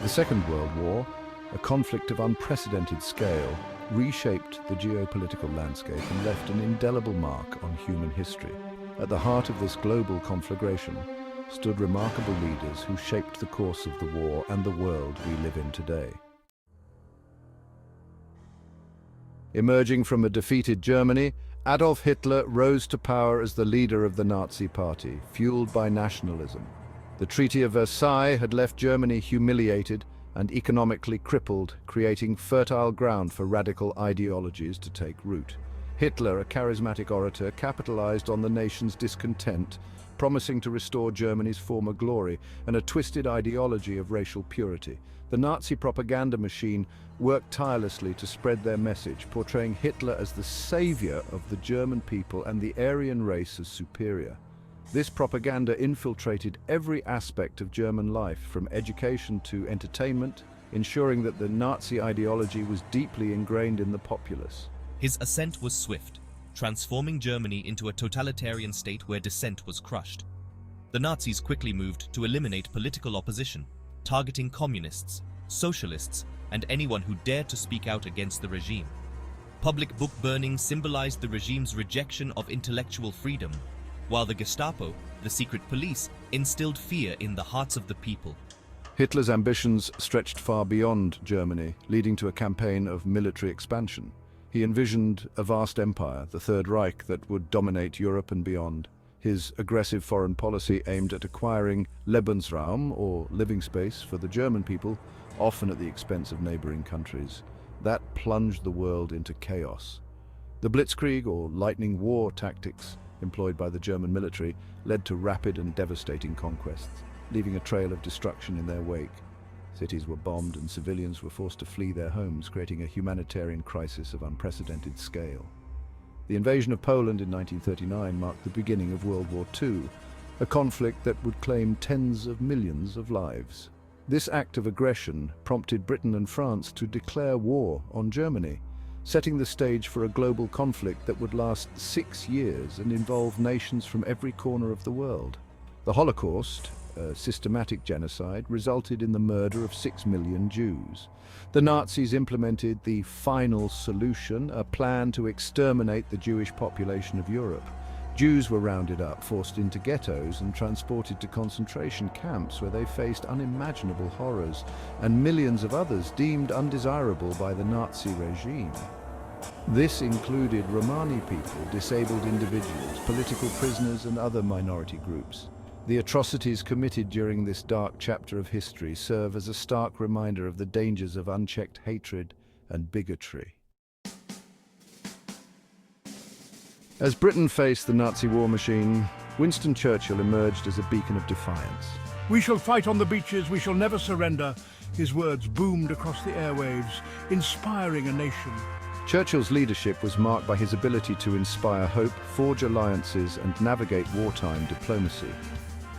The Second World War, a conflict of unprecedented scale, reshaped the geopolitical landscape and left an indelible mark on human history. At the heart of this global conflagration stood remarkable leaders who shaped the course of the war and the world we live in today. Emerging from a defeated Germany, Adolf Hitler rose to power as the leader of the Nazi Party, fueled by nationalism. The Treaty of Versailles had left Germany humiliated and economically crippled, creating fertile ground for radical ideologies to take root. Hitler, a charismatic orator, capitalized on the nation's discontent, promising to restore Germany's former glory and a twisted ideology of racial purity. The Nazi propaganda machine worked tirelessly to spread their message, portraying Hitler as the savior of the German people and the Aryan race as superior. This propaganda infiltrated every aspect of German life, from education to entertainment, ensuring that the Nazi ideology was deeply ingrained in the populace. His ascent was swift, transforming Germany into a totalitarian state where dissent was crushed. The Nazis quickly moved to eliminate political opposition, targeting communists, socialists, and anyone who dared to speak out against the regime. Public book burning symbolized the regime's rejection of intellectual freedom, while the Gestapo, the secret police, instilled fear in the hearts of the people. Hitler's ambitions stretched far beyond Germany, leading to a campaign of military expansion. He envisioned a vast empire, the Third Reich, that would dominate Europe and beyond. His aggressive foreign policy aimed at acquiring Lebensraum, or living space, for the German people, often at the expense of neighboring countries. That plunged the world into chaos. The Blitzkrieg, or lightning war tactics, employed by the German military, led to rapid and devastating conquests, leaving a trail of destruction in their wake. Cities were bombed and civilians were forced to flee their homes, creating a humanitarian crisis of unprecedented scale. The invasion of Poland in 1939 marked the beginning of World War II, a conflict that would claim tens of millions of lives. This act of aggression prompted Britain and France to declare war on Germany, setting the stage for a global conflict that would last 6 years and involve nations from every corner of the world. The Holocaust, a systematic genocide, resulted in the murder of 6 million Jews. The Nazis implemented the final solution, a plan to exterminate the Jewish population of Europe. Jews were rounded up, forced into ghettos, and transported to concentration camps where they faced unimaginable horrors, and millions of others deemed undesirable by the Nazi regime. This included Romani people, disabled individuals, political prisoners, and other minority groups. The atrocities committed during this dark chapter of history serve as a stark reminder of the dangers of unchecked hatred and bigotry. As Britain faced the Nazi war machine, Winston Churchill emerged as a beacon of defiance. "We shall fight on the beaches, we shall never surrender." His words boomed across the airwaves, inspiring a nation. Churchill's leadership was marked by his ability to inspire hope, forge alliances, and navigate wartime diplomacy.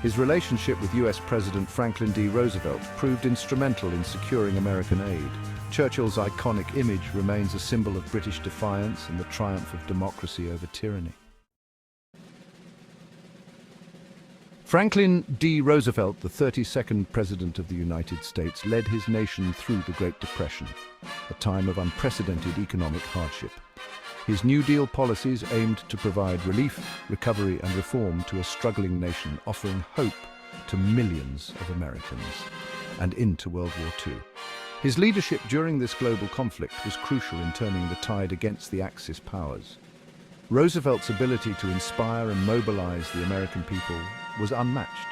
His relationship with US President Franklin D. Roosevelt proved instrumental in securing American aid. Churchill's iconic image remains a symbol of British defiance and the triumph of democracy over tyranny. Franklin D. Roosevelt, the 32nd President of the United States, led his nation through the Great Depression, a time of unprecedented economic hardship. His New Deal policies aimed to provide relief, recovery, and reform to a struggling nation, offering hope to millions of Americans, and into World War II. His leadership during this global conflict was crucial in turning the tide against the Axis powers. Roosevelt's ability to inspire and mobilize the American people was unmatched.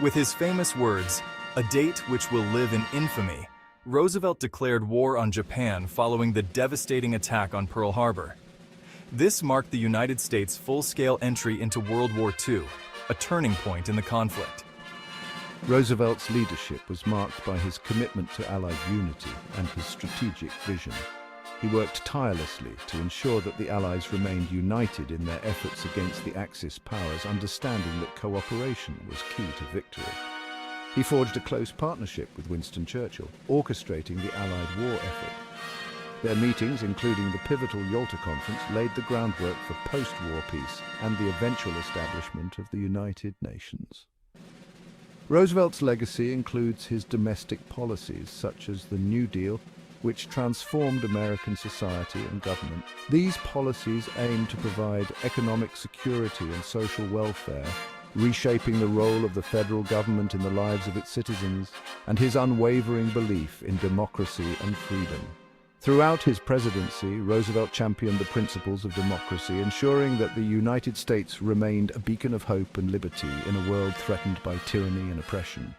With his famous words, "A date which will live in infamy," Roosevelt declared war on Japan following the devastating attack on Pearl Harbor. This marked the United States' full-scale entry into World War II, a turning point in the conflict. Roosevelt's leadership was marked by his commitment to Allied unity and his strategic vision. He worked tirelessly to ensure that the Allies remained united in their efforts against the Axis powers, understanding that cooperation was key to victory. He forged a close partnership with Winston Churchill, orchestrating the Allied war effort. Their meetings, including the pivotal Yalta Conference, laid the groundwork for post-war peace and the eventual establishment of the United Nations. Roosevelt's legacy includes his domestic policies, such as the New Deal, which transformed American society and government. These policies aim to provide economic security and social welfare, reshaping the role of the federal government in the lives of its citizens, and his unwavering belief in democracy and freedom. Throughout his presidency, Roosevelt championed the principles of democracy, ensuring that the United States remained a beacon of hope and liberty in a world threatened by tyranny and oppression.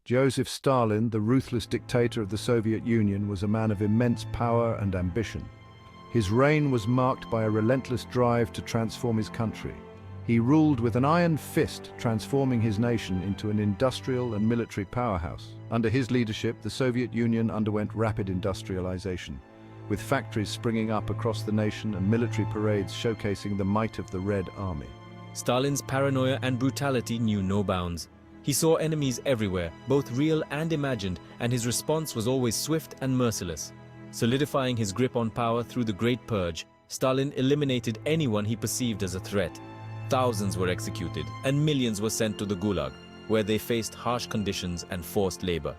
Joseph Stalin, the ruthless dictator of the Soviet Union, was a man of immense power and ambition. His reign was marked by a relentless drive to transform his country. He ruled with an iron fist, transforming his nation into an industrial and military powerhouse. Under his leadership, the Soviet Union underwent rapid industrialization, with factories springing up across the nation and military parades showcasing the might of the Red Army. Stalin's paranoia and brutality knew no bounds. He saw enemies everywhere, both real and imagined, and his response was always swift and merciless. Solidifying his grip on power through the Great Purge, Stalin eliminated anyone he perceived as a threat. Thousands were executed, and millions were sent to the Gulag, where they faced harsh conditions and forced labor.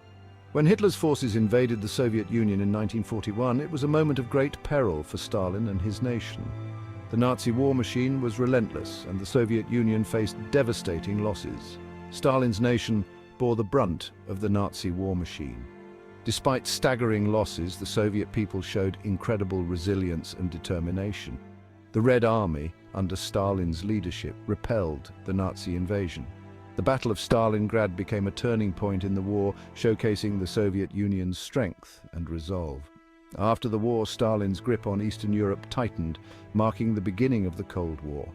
When Hitler's forces invaded the Soviet Union in 1941, it was a moment of great peril for Stalin and his nation. The Nazi war machine was relentless, and the Soviet Union faced devastating losses. Stalin's nation bore the brunt of the Nazi war machine. Despite staggering losses, the Soviet people showed incredible resilience and determination. The Red Army, under Stalin's leadership, repelled the Nazi invasion. The Battle of Stalingrad became a turning point in the war, showcasing the Soviet Union's strength and resolve. After the war, Stalin's grip on Eastern Europe tightened, marking the beginning of the Cold War.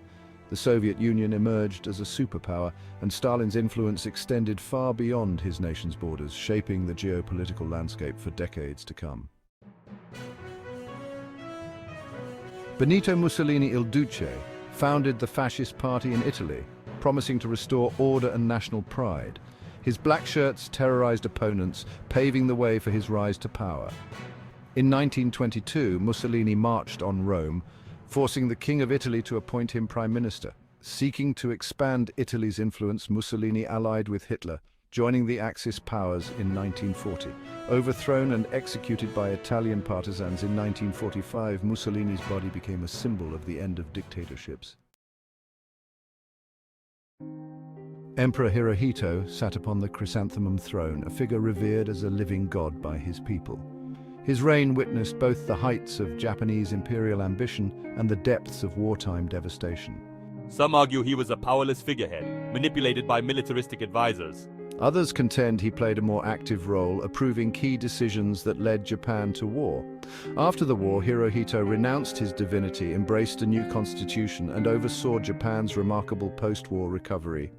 The Soviet Union emerged as a superpower, and Stalin's influence extended far beyond his nation's borders, shaping the geopolitical landscape for decades to come. Benito Mussolini Il Duce founded the fascist party in Italy, promising to restore order and national pride. His black shirts terrorized opponents, paving the way for his rise to power. In 1922, Mussolini marched on Rome, forcing the King of Italy to appoint him prime minister. Seeking to expand Italy's influence, Mussolini allied with Hitler, joining the Axis powers in 1940. Overthrown and executed by Italian partisans in 1945, Mussolini's body became a symbol of the end of dictatorships. Emperor Hirohito sat upon the chrysanthemum throne, a figure revered as a living god by his people. His reign witnessed both the heights of Japanese imperial ambition and the depths of wartime devastation. Some argue he was a powerless figurehead, manipulated by militaristic advisors. Others contend he played a more active role, approving key decisions that led Japan to war. After the war, Hirohito renounced his divinity, embraced a new constitution, and oversaw Japan's remarkable post-war recovery.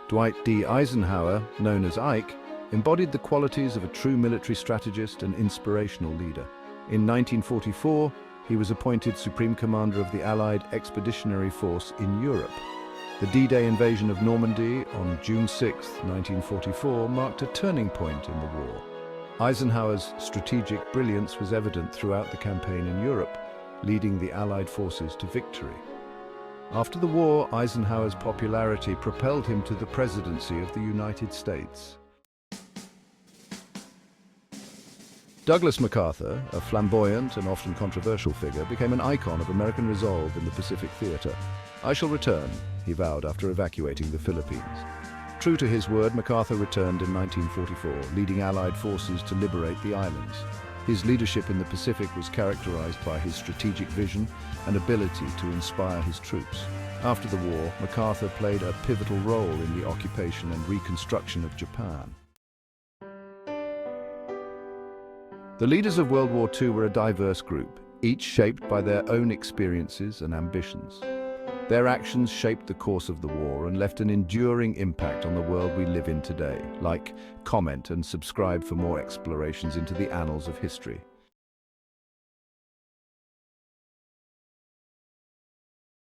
Dwight D. Eisenhower, known as Ike, embodied the qualities of a true military strategist and inspirational leader. In 1944, he was appointed Supreme Commander of the Allied Expeditionary Force in Europe. The D-Day invasion of Normandy on June 6, 1944, marked a turning point in the war. Eisenhower's strategic brilliance was evident throughout the campaign in Europe, leading the Allied forces to victory. After the war, Eisenhower's popularity propelled him to the presidency of the United States. Douglas MacArthur, a flamboyant and often controversial figure, became an icon of American resolve in the Pacific theater. "I shall return," he vowed after evacuating the Philippines. True to his word, MacArthur returned in 1944, leading Allied forces to liberate the islands. His leadership in the Pacific was characterized by his strategic vision and ability to inspire his troops. After the war, MacArthur played a pivotal role in the occupation and reconstruction of Japan. The leaders of World War II were a diverse group, each shaped by their own experiences and ambitions. Their actions shaped the course of the war and left an enduring impact on the world we live in today. Like, comment, and subscribe for more explorations into the annals of history.